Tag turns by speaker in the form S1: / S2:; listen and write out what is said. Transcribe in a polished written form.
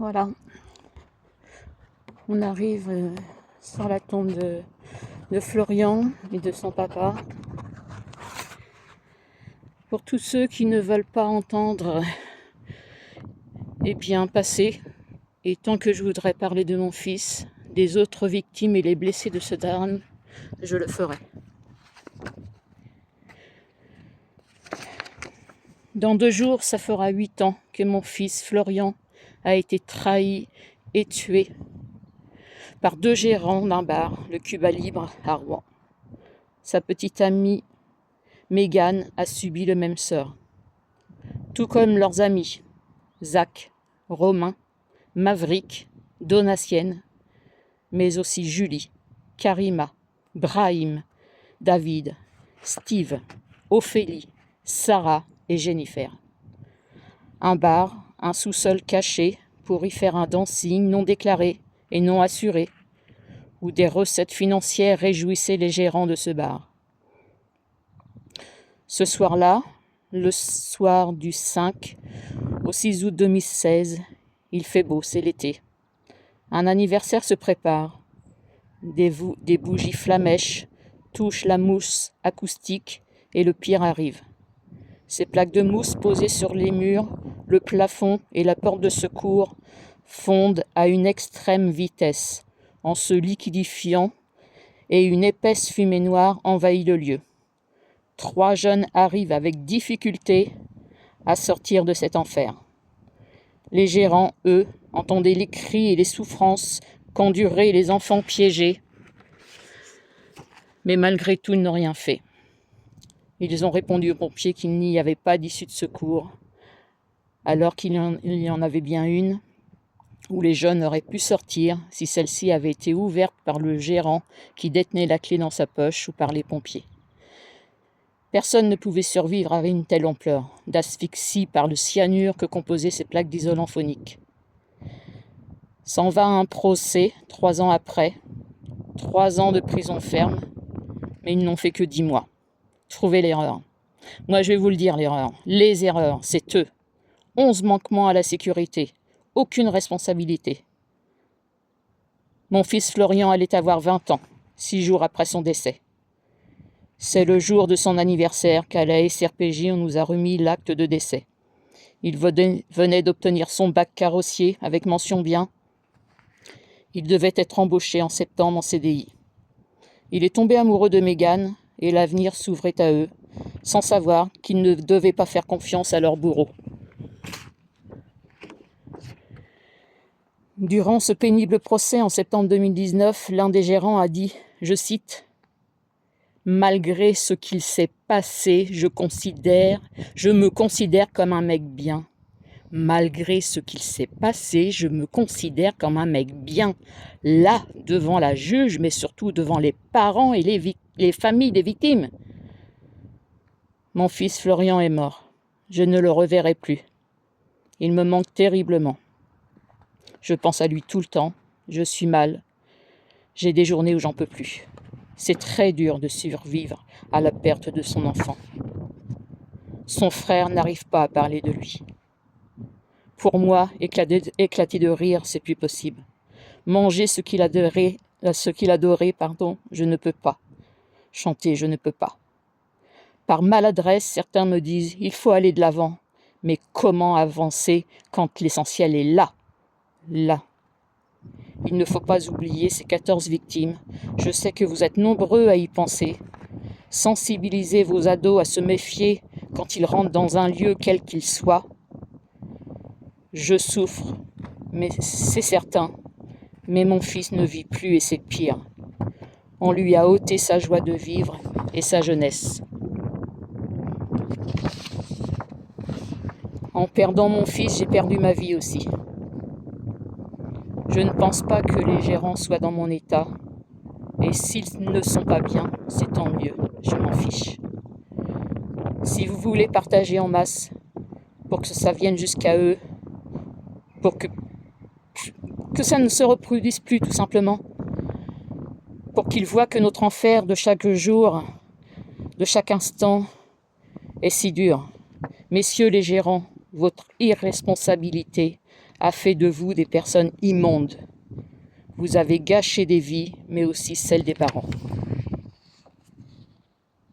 S1: Voilà, on arrive sur la tombe de Florian et de son papa. Pour tous ceux qui ne veulent pas entendre, eh bien, passer. Et tant que je voudrais parler de mon fils, des autres victimes et les blessés de ce drame, je le ferai. Dans 2 jours, ça fera 8 ans que mon fils Florian a été trahi et tué par 2 gérants d'un bar, le Cuba Libre à Rouen. Sa petite amie Mégane a subi le même sort, tout comme leurs amis Zach, Romain, Maverick, Donatienne, mais aussi Julie, Karima, Brahim, David, Steve, Ophélie, Sarah et Jennifer. Un bar, un sous-sol caché pour y faire un dancing non déclaré et non assuré, où des recettes financières réjouissaient les gérants de ce bar. Ce soir-là, le soir du 5 au 6 août 2016, il fait beau, c'est l'été. Un anniversaire se prépare. Des bougies flamèches touchent la mousse acoustique et le pire arrive. Ces plaques de mousse posées sur les murs, le plafond et la porte de secours fondent à une extrême vitesse en se liquidifiant et une épaisse fumée noire envahit le lieu. 3 jeunes arrivent avec difficulté à sortir de cet enfer. Les gérants, eux, entendaient les cris et les souffrances qu'enduraient les enfants piégés, mais malgré tout, ils n'ont rien fait. Ils ont répondu aux pompiers qu'il n'y avait pas d'issue de secours, alors qu'il y en avait bien une, où les jeunes auraient pu sortir si celle-ci avait été ouverte par le gérant qui détenait la clé dans sa poche ou par les pompiers. Personne ne pouvait survivre à une telle ampleur d'asphyxie par le cyanure que composaient ces plaques d'isolant phonique. S'en va un procès 3 ans après, 3 ans de prison ferme, mais ils n'ont fait que 10 mois. Trouvez l'erreur. Moi, je vais vous le dire, l'erreur. Les erreurs, c'est eux. 11 manquements à la sécurité. Aucune responsabilité. Mon fils Florian allait avoir 20 ans, 6 jours après son décès. C'est le jour de son anniversaire qu'à la SRPJ, on nous a remis l'acte de décès. Il venait d'obtenir son bac carrossier avec mention bien. Il devait être embauché en septembre en CDI. Il est tombé amoureux de Mégane et l'avenir s'ouvrait à eux, sans savoir qu'ils ne devaient pas faire confiance à leur bourreau. Durant ce pénible procès en septembre 2019, l'un des gérants a dit, je cite, « Malgré ce qu'il s'est passé, je me considère comme un mec bien. Malgré ce qu'il s'est passé, je me considère comme un mec bien. Là, devant la juge, mais surtout devant les parents et les familles des victimes. Mon fils Florian est mort. Je ne le reverrai plus. Il me manque terriblement. Je pense à lui tout le temps. Je suis mal. J'ai des journées où j'en peux plus. C'est très dur de survivre à la perte de son enfant. Son frère n'arrive pas à parler de lui. Pour moi, éclater de rire, c'est plus possible. Manger ce qu'il adorait, je ne peux pas. Chanter, je ne peux pas. Par maladresse, certains me disent, il faut aller de l'avant. Mais comment avancer quand l'essentiel est là? Là. Il ne faut pas oublier ces 14 victimes. Je sais que vous êtes nombreux à y penser. Sensibilisez vos ados à se méfier quand ils rentrent dans un lieu quel qu'il soit. Je souffre, mais c'est certain. Mais mon fils ne vit plus et c'est pire. On lui a ôté sa joie de vivre et sa jeunesse. En perdant mon fils, j'ai perdu ma vie aussi. Je ne pense pas que les gérants soient dans mon état. Et s'ils ne sont pas bien, c'est tant mieux. Je m'en fiche. Si vous voulez partager en masse, pour que ça vienne jusqu'à eux, pour que ça ne se reproduise plus tout simplement, pour qu'ils voient que notre enfer de chaque jour, de chaque instant, est si dur. Messieurs les gérants, votre irresponsabilité a fait de vous des personnes immondes. Vous avez gâché des vies, mais aussi celles des parents.